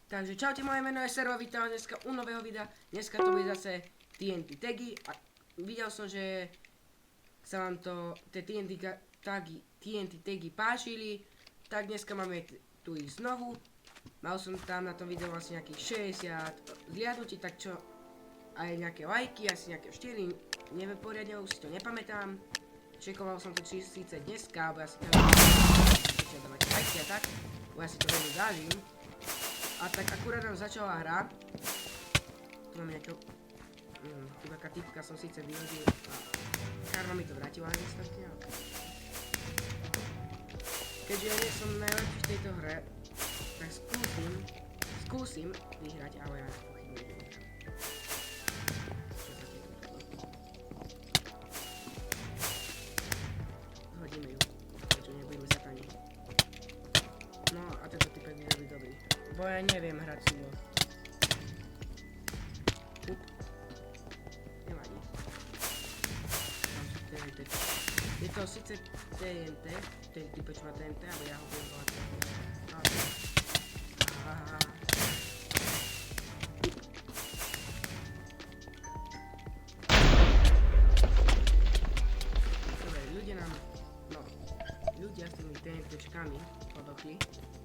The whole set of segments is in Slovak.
Takže čaute, moje meno je Sero, vítam dneska u nového videa. Dneska to bude zase TNT tagy a videl som, že sa vám to tie TNT tagy páčili, tak dneska máme tu ich znovu. Mal som tam na tom videu vlastne nejakých 60 zliadnutí, tak čo aj nejaké lajky, asi nejaké 4, neviem poriadne, už si to nepamätám. Čekoval som to síce dneska, alebo ja si to dávať lajky a tak, bo ja si to veľmi zážim. A tak akurát nám začala hra. Tu máme nejakého chudáka typka som síce vyhodil a karma mi to vrátila instantne. Keďže ja nie som najlepší v tejto hre, tak skúsim vyhrať, ale ja pochybne nevyhrám. Čo za tieto? Zhodíme ju, keďže nebudeme zatani. No a tento typek by byť dobrý. Bo ja neviem hrať sumo. Nevadí. Je to síce TNT, ten typeč má TNT, ale ja ho budem volať. Dobre, ľudia s tými TNTčkami podochli,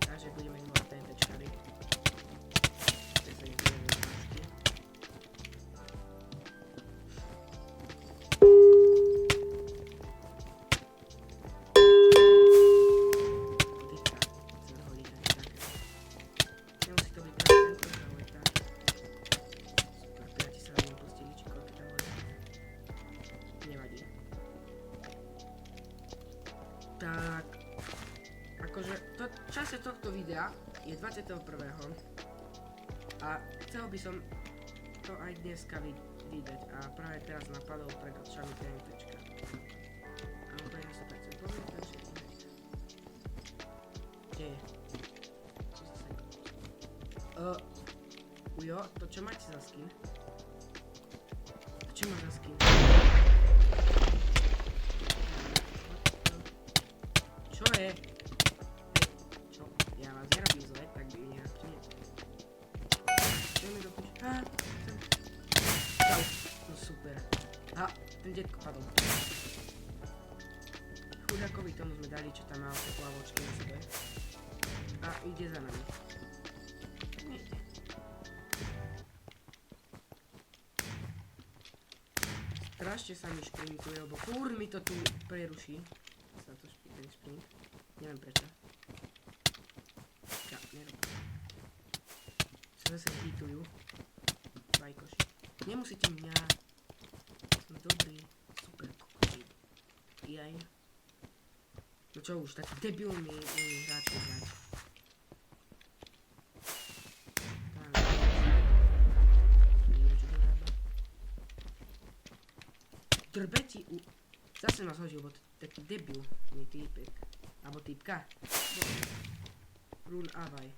takže budeme im volať TNTčkami. Tak, akože čase tohto videa je 21. A chcel by som to aj dneska vidieť a práve teraz napadol pred očami TNTčka. A úplne sa tak chcem povedať, že kde je? Čo sa sekol? Ujo, to čo máte za skin? Čo má za skin? Čo je? Čo? Ja vás nerobím zle, tak by nejak nie. Čo mi dopuč? Sem. Čau. No super. Ten detko padol. Chudákovi tomu sme dali, čo tam mal tie plavočky na sebe. A ide za nami. Nejde. Strašne sa mi šprintuje, lebo fúr mi to tu preruší. Sa to ten sprint. Neviem prečo. Ja, nerobím. Sa zase hitujú. Vajkoši. Nemusíte mňa. Som dobrý. Super kokoši. Jaj. No čo už, taký debilný hráč hrať. Neviem, čo to rába. Drbeti u... Zase ma zhodil, bo taký debilný týpek. Alebo týpka. Run avaj.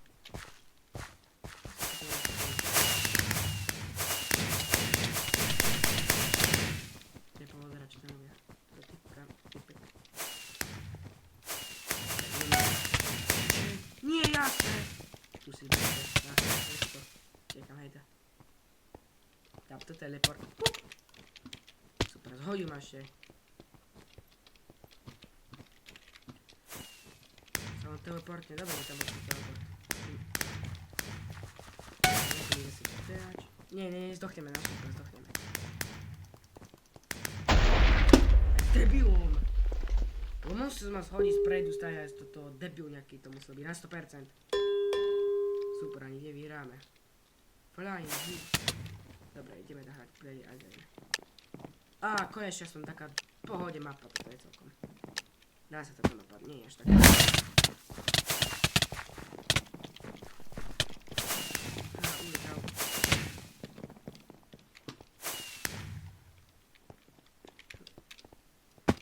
Nepozerať, čo tam robia. To je týpka, týpek. Nie, jasne! Tu si zberte. Jasne, čekám, hejda. Dám to teleport. Super, zhodil ma ešte. Som teleportne, dobre, tam bol teleport. Nebudeme si poterať. Nie, zdochneme, na super, zdochneme. Debilom! Lebo musel ma zhodiť spredu, stále toto debil nejaký to musel byť, na 100%. Super, ani nevyhráme. Flying hit. Dobre, ideme hrať play again. Konečne som taká pohode mapa, toto je celkom. Dá sa táto mapa, nie je až taká.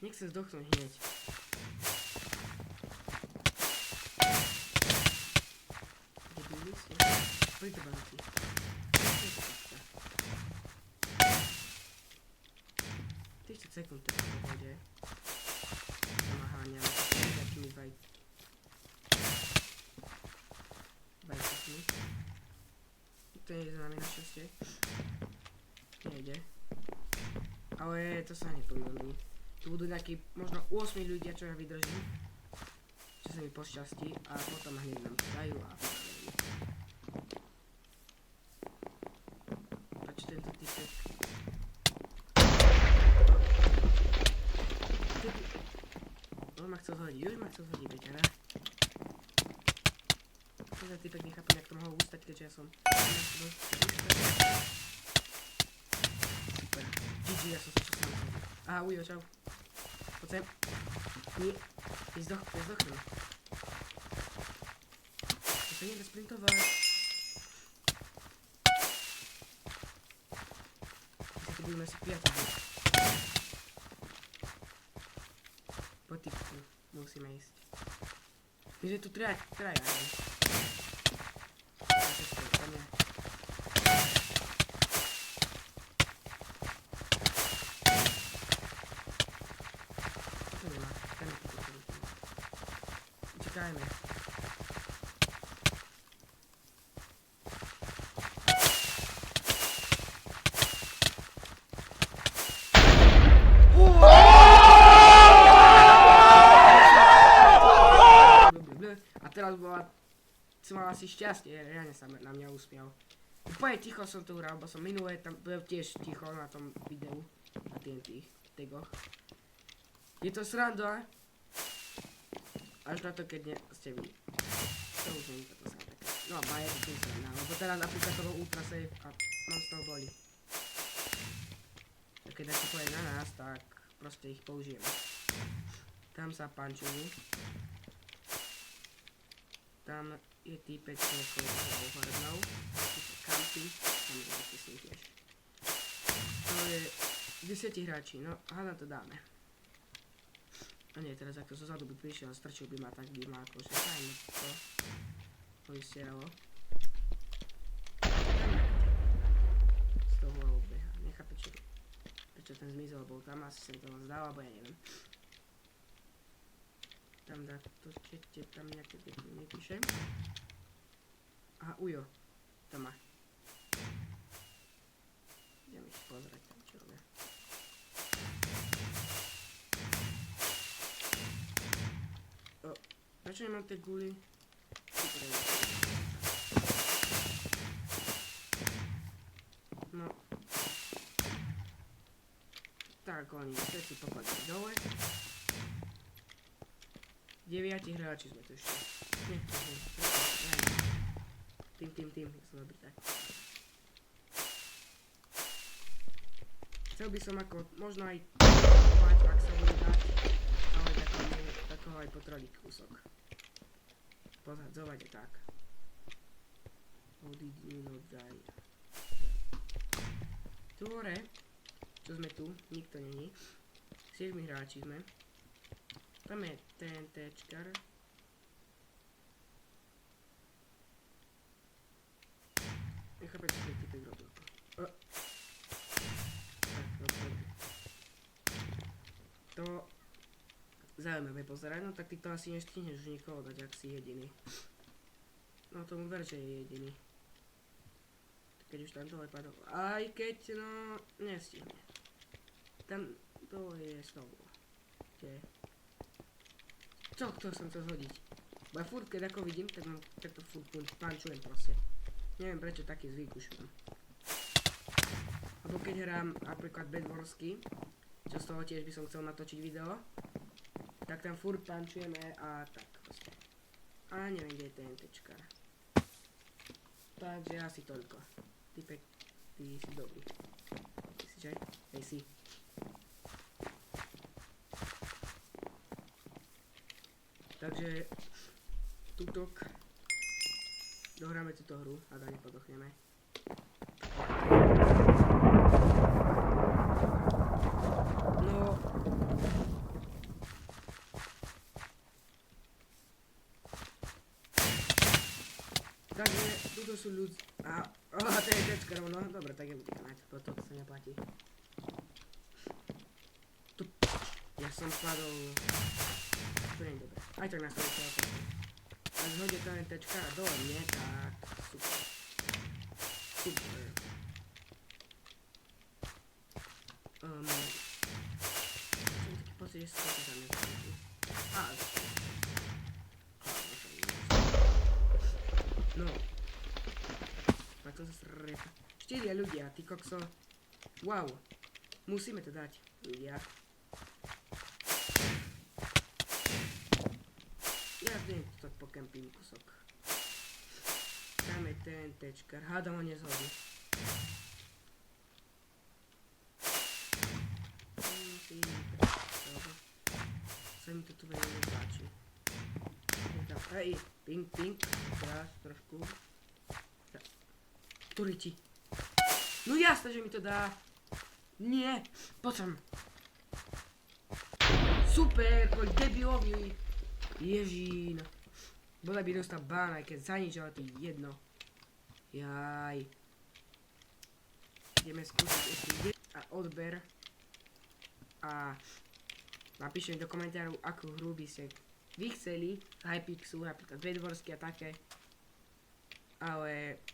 Nech sa zdochnú hneď. Debili ste? Pridrbáci. Ty 30 sekúnd to v pohode. Naháňam takými vajkami. to nejde za nami našťastie. Nejde. Ale to sa nepomýli. Tu budú nejakí možno 8 ľudia, čo ja vydržím. Čo sa mi pošťastí a potom hneď nám dajú a postavím. Prečo tento typek? On ma chcel zhodiť, beťara. Tento typek nechápem, jak to mohol ustať, keďže ja som... Super. GG, ja som sa čo sám zhodil. Aha, ujo, čau. Poď sem. Nie. Ty zdochnul. To sa nejde sprintovať. Keď tu budeme si priateľi. Po typku musíme ísť. My sme tu traja, ne? Uciekajmy. A teraz som mal asi šťastie, reálne sa na mňa usmial. Úplne ticho som to hral, bo som minulé tam bol tiež ticho na tom videu, na TNT tagoch. Je to sranda, až na to, keď ste vy. To už nie je to sranda. No a je to tým sranda, lebo teraz napríklad to bol ultra safe a mám z toho boli. A keď to povie na nás, tak proste ich použijeme. Tam sa pančujú. Tam je týpek, čo je ohľadnou. Kampy, tam je taký s ním tiež. To je 10 hráči, no hádam to dáme. A nie, teraz ak to zozadu by prišiel a strčil by ma, tak by ma akože fajn to poistieralo. Z toho obeha, nechápe prečo ten zmizol, bol tam, asi sa mi to len zdal, alebo ja neviem. Tam dá to čete, tam nejaké nepíšem. Aha, ujo, tam má. Idem ich pozrieť tam, čo robia. Prečo nemám tie guly? No. Tak, oni všetci popadli dole. 9 hráči sme tu ešte. Nie. Tým, ja som dobrý tak. Chcel by som ako, možno aj mať, ak sa bude dať, ale takého aj potroliť kúsok. Pozhadzovať je tak. Odídi, no daj. Tu hore, čo sme tu, nikto není. 7 hráči sme. Tam je TNTčkar. Nechápem, čo ten typek robil. Tak, to zaujímavé pozerať, no tak ty to asi nestihneš už nikoho dať, ak si jediný. No tomu ver, že je jediný. Keď už tam dole padol. Aj keď, no, nestihne. Tam dole je znovu. Kde? Čo som chcel zhodiť? Bo ja furt, keď ako vidím, tak to furt pančujem proste. Neviem prečo taký zvyk už mám. Alebo keď hrám napríklad Bedwarsky, čo z toho tiež by som chcel natočiť video, tak tam furt pančujeme a tak proste. A neviem, kde je TNTčkar. Takže asi toľko. Typek, ty si dobrý. Ty si čaj? Hej si. Takže tutok dohráme túto hru a da nepodochneme. No takže tuto sú ľudí a to je tečka rovno, dobre, tak je uteknať, toto sa neplatí. Ja som spadol. To nie je dobré. Aj tak nás to je celé. Ak zhodí TNTčka dole mne, tak super. Super. Mám taký pocit, že sa to tam nezaujímavé. No. Tak to zase repa. 4 ľudia, ty kokso. Wow. Musíme to dať, ľudia. Ja viem, to tak pokempím kusok. Dáme ten tečkar. Hádam ho nezhodí. Sa mi to tu veľmi nepáči. Hej, ping, ping. Teraz trošku. Ktorý ti? No jasné, že mi to dá. Nie, poď sem. Super, koľ debilovi. Ježín. Bola by dostal bán, aj keď za nič, ale to je jedno. Jaj. Ideme skúsiť ešte a odber. A napíšem do komentárov, akú hru by ste vy chceli. Hypixel, napríklad Bedwarsky a také. Ale